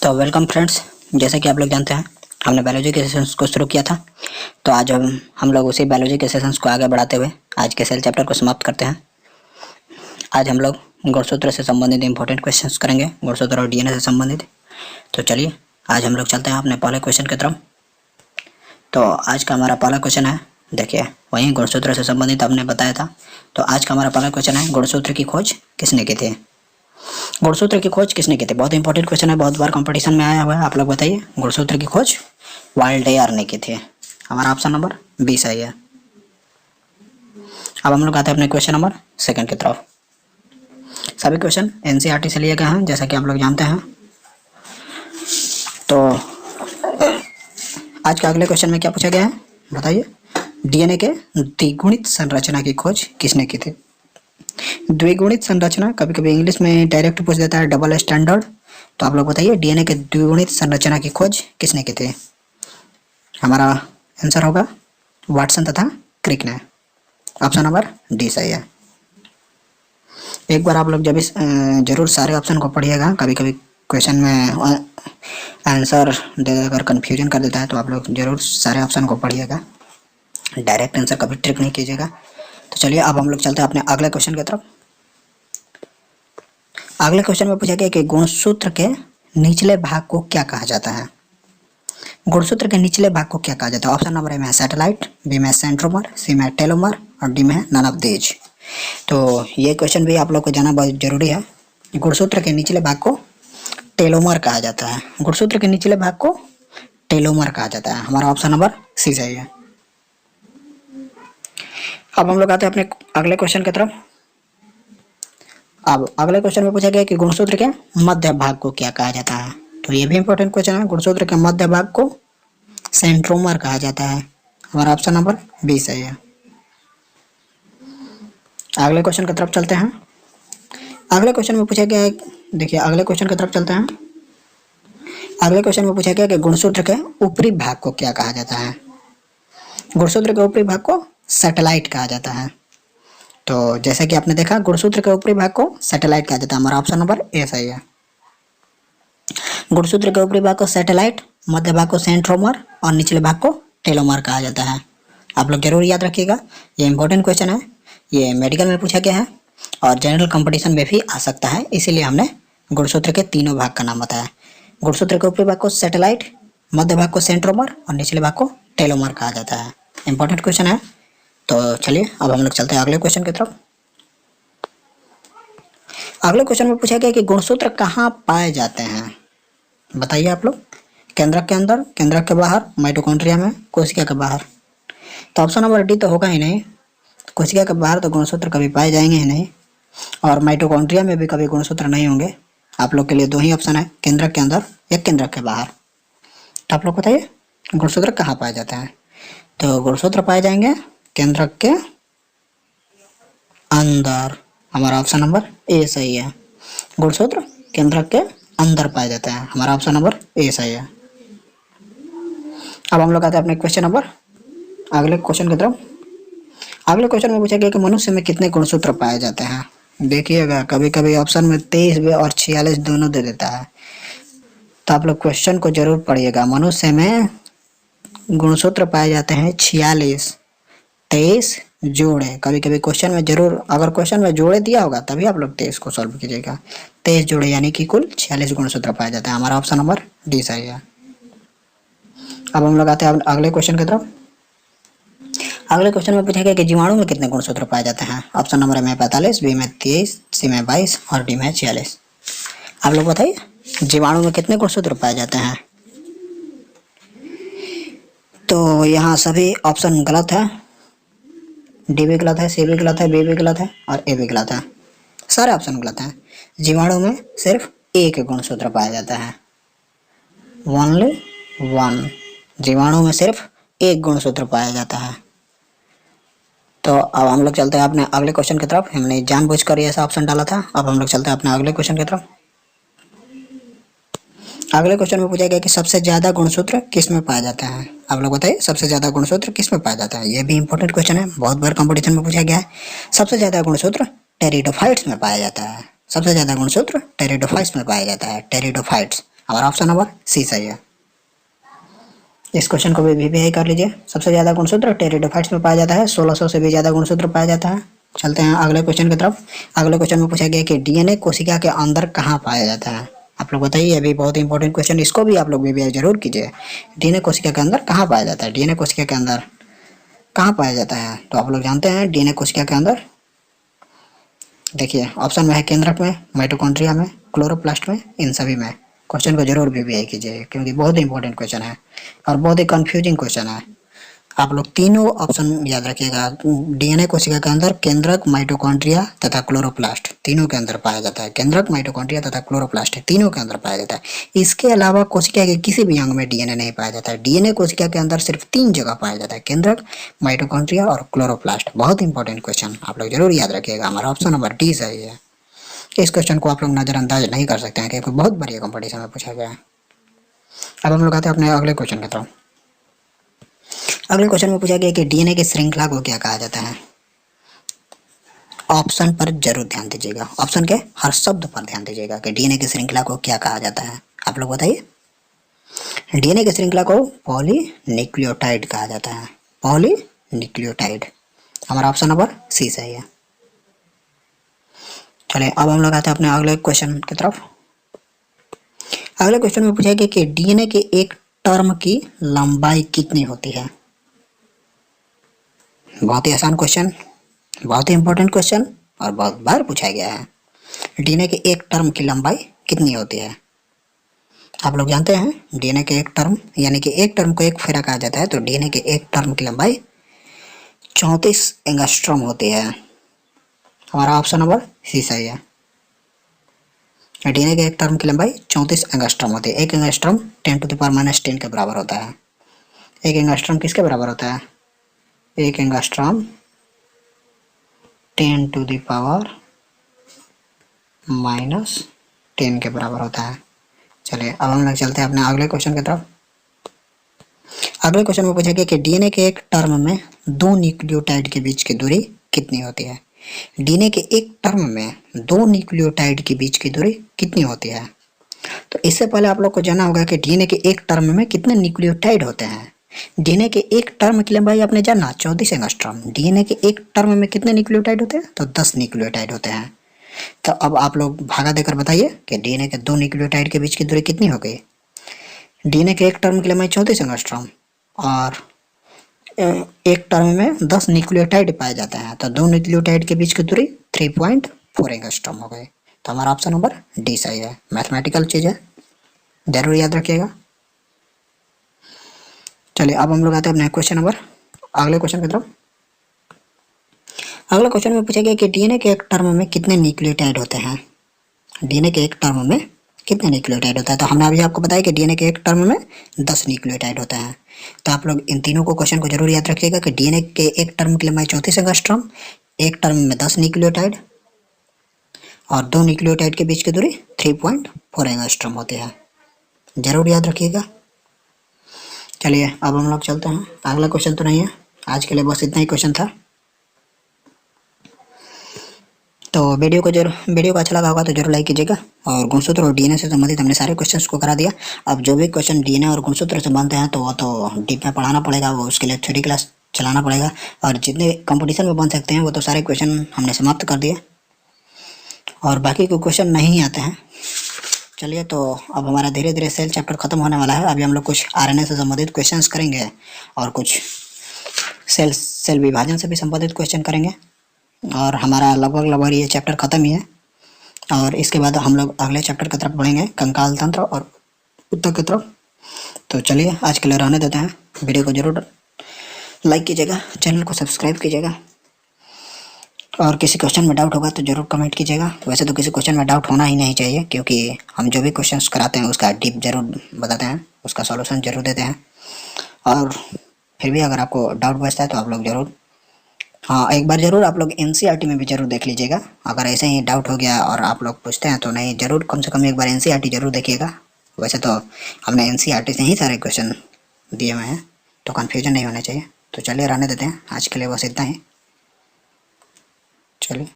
तो welcome friends, जैसे कि आप लोग जानते हैं हमने बायोलॉजी के सेशंस को शुरू किया था। तो आज हम लोग उसी बायोलॉजी के सेशंस को आगे बढ़ाते हुए आज के सेल चैप्टर को समाप्त करते हैं। आज हम लोग गुणसूत्र से संबंधित इंपॉर्टेंट क्वेश्चंस करेंगे, गुणसूत्र और डीएनए से संबंधित। तो चलिए आज हम लोग चलते हैं अपने पहले क्वेश्चन की तरफ। तो आज का हमारा पहला क्वेश्चन है, देखिए वहीं गुणसूत्र से संबंधित हमने बताया था। तो आज का हमारा पहला क्वेश्चन है, गुणसूत्र की खोज किसने की थी? गुणसूत्र की खोज किसने की थी? बहुत इंपॉर्टेंट क्वेश्चन है, बहुत बार कंपटीशन में आया हुआ है। आप लोग बताइए, गुणसूत्र की खोज वाल्डेयर ने की थी। हमारा ऑप्शन नंबर 20 सही है। अब हम लोग आते हैं अपने क्वेश्चन नंबर सेकंड की तरफ। सभी क्वेश्चन एनसीईआरटी से लिए गए हैं, जैसा कि आप लोग जानते हैं। तो आज का अगले क्वेश्चन में क्या पूछा गया है, बताइए। डीएनए के द्विगुणित संरचना की खोज किसने की थी? द्विगुणित संरचना कभी कभी इंग्लिश में डायरेक्ट पूछ देता है, डबल स्टैंडर्ड। तो आप लोग बताइए, डीएनए के द्विगुणित संरचना की खोज किसने की थी? हमारा आंसर होगा वाटसन तथा क्रिक ने। ऑप्शन नंबर डी सही है। एक बार आप लोग जब इस जरूर सारे ऑप्शन को पढ़िएगा, कभी कभी क्वेश्चन में आंसर देकर कन्फ्यूजन कर देता है। तो आप लोग जरूर सारे ऑप्शन को पढ़िएगा, डायरेक्ट आंसर कभी ट्रिक नहीं कीजिएगा। तो चलिए अब हम लोग चलते हैं अपने अगले क्वेश्चन की तरफ। अगले क्वेश्चन में पूछा गया कि गुणसूत्र के निचले भाग को क्या कहा जाता है? गुणसूत्र के निचले भाग को क्या कहा जाता है? ऑप्शन नंबर ए में सैटेलाइट, बी में सेंट्रोमर, सी में टेलोमर और डी में नन ऑफ दीज। तो ये क्वेश्चन भी आप लोग को जानना बहुत जरूरी है। गुणसूत्र के निचले भाग को टेलोमर कहा जाता है। गुणसूत्र के निचले भाग को टेलोमर कहा जाता है। हमारा ऑप्शन नंबर सी सही है। अब हम लोग आते हैं अपने अगले क्वेश्चन की तरफ। अब अगले क्वेश्चन में पूछा गया कि गुणसूत्र के मध्य भाग को क्या कहा जाता है? तो ये भी इंपॉर्टेंट क्वेश्चन है। गुणसूत्र के मध्य भाग को सेंट्रोमर कहा जाता है। हमारा ऑप्शन नंबर बी सही है। अगले क्वेश्चन की तरफ चलते हैं। अगले क्वेश्चन में पूछा गया है, देखिए अगले क्वेश्चन की तरफ चलते हैं। अगले क्वेश्चन में पूछा गया कि गुणसूत्र के ऊपरी भाग को क्या कहा जाता है? गुणसूत्र के ऊपरी भाग को सैटेलाइट कहा जाता है। तो जैसा कि आपने देखा, गुणसूत्र के ऊपरी भाग को सैटेलाइट कहा जाता है। हमारा ऑप्शन नंबर ए सही है। गुणसूत्र के ऊपरी भाग को सैटेलाइट, मध्य भाग को सेंट्रोमर और निचले भाग को टेलोमर कहा जाता है। आप लोग जरूर याद रखिएगा, ये इंपॉर्टेंट क्वेश्चन है। ये मेडिकल में पूछा गया है और जनरल कंपटीशन में भी आ सकता है, इसीलिए हमने गुणसूत्र के तीनों भाग का नाम बताया। गुणसूत्र के ऊपरी भाग को सैटेलाइट, मध्य भाग को सेंट्रोमर और निचले भाग को टेलोमर कहा जाता है। इंपॉर्टेंट क्वेश्चन है। तो चलिए अब हम लोग चलते हैं अगले क्वेश्चन की तरफ। अगले क्वेश्चन में पूछा गया कि गुणसूत्र कहाँ पाए जाते हैं? बताइए आप लोग। केंद्रक के अंदर, केंद्रक के बाहर, माइटोकॉन्ड्रिया में, कोशिका के बाहर। तो ऑप्शन नंबर डी तो होगा ही नहीं। कोशिका के बाहर तो गुणसूत्र कभी पाए जाएंगे ही नहीं, और माइटोकॉन्ड्रिया में भी कभी गुणसूत्र नहीं होंगे। आप लोग के लिए दो ही ऑप्शन है, केंद्रक के अंदर या केंद्रक के बाहर। तो आप लोग बताइए, गुणसूत्र कहाँ पाए जाते हैं? तो गुणसूत्र पाए जाएंगे केंद्रक के अंदर। हमारा ऑप्शन नंबर ए सही है। गुणसूत्र केंद्रक के अंदर पाए जाते हैं। हमारा ऑप्शन नंबर ए सही है। अब हम लोग आते हैं अपने क्वेश्चन नंबर अगले क्वेश्चन की तरफ। अगले क्वेश्चन में पूछा गया कि मनुष्य में कितने गुणसूत्र पाए जाते हैं? देखिएगा, कभी कभी ऑप्शन में 23 और 46 दोनों दे देता है। तो आप लोग क्वेश्चन को जरूर पढ़िएगा। मनुष्य में गुणसूत्र पाए जाते हैं 46, 23 जोड़े। कभी कभी क्वेश्चन में जरूर, अगर क्वेश्चन में जोड़े दिया होगा तभी आप लोग 23 को सॉल्व कीजिएगा। 23 जोड़े यानी कि कुल 46 गुणसूत्र पाए जाते हैं। हमारा ऑप्शन नंबर डी सही है। अब हम लोग आते हैं अगले क्वेश्चन की तरफ। अगले क्वेश्चन में पूछा गया कि जीवाणु में कितने गुणसूत्र पाए जाते हैं? ऑप्शन नंबर ए में 45, बी में 23, सी में 22 और डी में 46। आप लोग बताइए, जीवाणु में कितने गुणसूत्र पाए जाते हैं? तो यहाँ सभी ऑप्शन गलत है। डी भी गलत है, सी भी गलत है, बी भी गलत है और ए भी गलत है। सारे ऑप्शन गलत हैं। जीवाणु में सिर्फ एक गुणसूत्र पाया जाता है, ओनली वन। जीवाणु में सिर्फ एक गुणसूत्र पाया जाता है। तो अब हम लोग चलते हैं अपने अगले क्वेश्चन की तरफ। हमने जानबूझकर ऐसा ऑप्शन डाला था। अब हम लोग चलते हैं अपने अगले क्वेश्चन की तरफ। अगले क्वेश्चन में पूछा गया कि सबसे ज्यादा गुणसूत्र किस में पाया जाता है? आप लोग बताइए, सबसे ज्यादा गुणसूत्र किस में पाया जाता है? ये भी इंपॉर्टेंट क्वेश्चन है, बहुत बार कंपटीशन में पूछा गया है। सबसे ज्यादा गुणसूत्र टेरिडोफाइट्स में पाया जाता है। सबसे ज्यादा गुणसूत्र टेरिडोफाइट्स में पाया जाता है। टेरिडोफाइट्स हमारा ऑप्शन नंबर सी सही है। इस क्वेश्चन को भी वीवीआई कर लीजिए। सबसे ज़्यादा गुणसूत्र टेरिडोफाइट्स में पाया जाता है, 1600 से भी ज़्यादा गुणसूत्र पाया जाता है। चलते हैं अगले क्वेश्चन की तरफ। अगले क्वेश्चन में पूछा गया कि डीएनए कोशिका के अंदर कहाँ पाया जाता है। आप लोग बताइए, अभी बहुत इंपॉर्टेंट क्वेश्चन, इसको भी आप लोग वीवीआई जरूर कीजिए। डीएनए कोशिका के अंदर कहाँ पाया जाता है, डीएनए कोशिका के अंदर कहाँ पाया जाता है? तो आप लोग जानते हैं डीएनए कोशिका के अंदर, देखिए ऑप्शन में है केंद्रक में, माइटोकॉन्ड्रिया में, क्लोरोप्लास्ट में, इन सभी में। क्वेश्चन को जरूर वीवीआई कीजिए क्योंकि बहुत इंपॉर्टेंट क्वेश्चन है और बहुत ही कंफ्यूजिंग क्वेश्चन है। आप लोग तीनों ऑप्शन याद रखिएगा। डीएनए कोशिका के अंदर केंद्रक, माइटोकॉन्ड्रिया तथा क्लोरोप्लास्ट तीनों के अंदर पाया जाता है। केंद्रक, माइटोकॉन्ड्रिया तथा क्लोरोप्लास्ट तीनों के अंदर पाया जाता है। इसके अलावा कोशिका के किसी भी अंग में डीएनए नहीं पाया जाता है। डीएनए कोशिका के अंदर सिर्फ 3 जगह पाया जाता है, केंद्रक, माइटोकॉन्ड्रिया और क्लोरोप्लास्ट। बहुत इंपॉर्टेंट क्वेश्चन, आप लोग जरूर याद रखिएगा। हमारा ऑप्शन नंबर डी सही है। इस क्वेश्चन को आप लोग नजरअंदाज नहीं कर सकते हैं क्योंकि बहुत बढ़िया कंपटीशन में पूछा गया है। अब हम लोग आते हैं अपने अगले क्वेश्चन की तरफ। अगले क्वेश्चन में पूछा गया कि डीएनए की श्रृंखला को क्या कहा जाता है। ऑप्शन पर जरूर ध्यान दीजिएगा, ऑप्शन के हर शब्द पर ध्यान दीजिएगा कि डीएनए की श्रृंखला को क्या कहा जाता है। आप लोग बताइए। डीएनए की श्रृंखला को पॉलीन्यूक्लियोटाइड कहा जाता है, पॉलीन्यूक्लियोटाइड। हमारा ऑप्शन नंबर सी सही है। चलिए अब हम लोग आते हैं अपने अगले क्वेश्चन की तरफ। अगले क्वेश्चन में पूछा गया कि डीएनए के एक टर्म की लंबाई कितनी होती है। बहुत ही आसान क्वेश्चन, बहुत ही इंपॉर्टेंट क्वेश्चन और बहुत बार पूछा गया है। डीएनए के एक टर्म की लंबाई कितनी होती है? आप लोग जानते हैं डीएनए के एक टर्म, यानी कि एक टर्म को एक फेरा कहा जाता है, तो डीएनए के एक टर्म की लंबाई 34 एंगस्ट्रॉम होती है। हमारा ऑप्शन नंबर सी सही है। डीएनए के एक टर्म की लंबाई 34 एंगस्ट्रॉम होती है। एक एंगस्ट्रॉम 10⁻⁻10 के बराबर होता है। एक एंगस्ट्रॉम किसके बराबर होता है? एक एंगस्ट्रॉम 10⁻⁻10 के बराबर होता है। चलिए अब हम लोग चलते हैं अपने अगले क्वेश्चन की तरफ। अगले क्वेश्चन में पूछा गया कि डीएनए के एक टर्म में 2 न्यूक्लियोटाइड के बीच की दूरी कितनी होती है। डीएनए के एक टर्म में 2 न्यूक्लियोटाइड के बीच की दूरी कितनी होती है? तो इससे पहले आप लोग को जानना होगा कि डीएनए के एक टर्म में कितने न्यूक्लियोटाइड होते हैं। डीएनए के एक टर्म की लंबाई आपने जाना 34 एंगस्ट्रॉम। डीएनए के एक टर्म में कितने न्यूक्लियोटाइड होते हैं? तो 10 न्यूक्लियोटाइड होते हैं। तो अब आप लोग भागा देकर बताइए कि डीएनए के 2 न्यूक्लियोटाइड के बीच की दूरी कितनी हो गई। डीएनए के एक टर्म की लंबाई 34 एंगस्ट्रॉम और एक टर्म में 10 न्यूक्लियोटाइड पाए जाते हैं, तो 2 न्यूक्लियोटाइड के बीच की दूरी 3.4 एंगस्ट्रॉम हो गई। तो हमारा ऑप्शन नंबर डी सही है। मैथमेटिकल चीज़ है, जरूर याद रखिएगा। चलिए अब हम लोग आते हैं अपने क्वेश्चन नंबर अगले क्वेश्चन की तरफ। अगले क्वेश्चन में पूछा गया कि डीएनए के एक टर्म में कितने न्यूक्लियोटाइड होते हैं। डीएनए के एक टर्म में कितने न्यूक्लियोटाइड होता है? तो हमने अभी आपको बताया कि डीएनए के एक टर्म में 10 न्यूक्लियोटाइड होता है। तो आप लोग इन तीनों को क्वेश्चन को जरूर याद रखिएगा कि डीएनए के एक टर्म की लंबाई 34 एंगस्ट्रॉम, एक टर्म में 10 न्यूक्लियोटाइड और 2 न्यूक्लियोटाइड के बीच की दूरी 3.4 एंगस्ट्रॉम होती है। जरूर याद रखिएगा। चलिए अब हम लोग चलते हैं। अगला क्वेश्चन तो नहीं है, आज के लिए बस इतना ही क्वेश्चन था। तो वीडियो को अच्छा लगा होगा तो जरूर लाइक कीजिएगा। और गुणसूत्र और डीएनए से संबंधित हमने सारे क्वेश्चंस को करा दिया। अब जो भी क्वेश्चन डीएनए और गुणसूत्र से बनते हैं तो वो तो डीप में पढ़ाना पड़ेगा, वो उसके लिए थ्योरी क्लास चलाना पड़ेगा। और जितने कंपटीशन में बन सकते हैं वो तो सारे क्वेश्चन हमने समाप्त कर दिए और बाकी के क्वेश्चन नहीं आते हैं। चलिए तो अब हमारा धीरे धीरे सेल चैप्टर खत्म होने वाला है। अभी हम लोग कुछ आरएनए से संबंधित क्वेश्चंस करेंगे और कुछ सेल विभाजन से भी संबंधित क्वेश्चन करेंगे और हमारा लगभग ये चैप्टर खत्म ही है। और इसके बाद हम लोग अगले चैप्टर की तरफ बढ़ेंगे, कंकाल तंत्र और ऊतक की तरफ। तो चलिए आज के लिए रहने देते हैं। वीडियो को जरूर लाइक कीजिएगा, चैनल को सब्सक्राइब कीजिएगा और किसी क्वेश्चन में डाउट होगा तो जरूर कमेंट कीजिएगा। वैसे तो किसी क्वेश्चन में डाउट होना ही नहीं चाहिए क्योंकि हम जो भी क्वेश्चंस कराते हैं उसका डीप जरूर बताते हैं, उसका सॉल्यूशन जरूर देते हैं। और फिर भी अगर आपको डाउट बचता है तो आप लोग जरूर एक बार जरूर आप लोग एनसीईआरटी में भी जरूर देख लीजिएगा। अगर ऐसे ही डाउट हो गया और आप लोग पूछते हैं तो नहीं, जरूर कम से कम एक बार एनसीईआरटी जरूर देखिएगा। वैसे तो हमने एनसीईआरटी से ही सारे क्वेश्चन दिए हुए हैं तो कन्फ्यूजन नहीं होना चाहिए। तो चलिए रहने देते हैं, आज के लिए बस इतना ही। चलिए।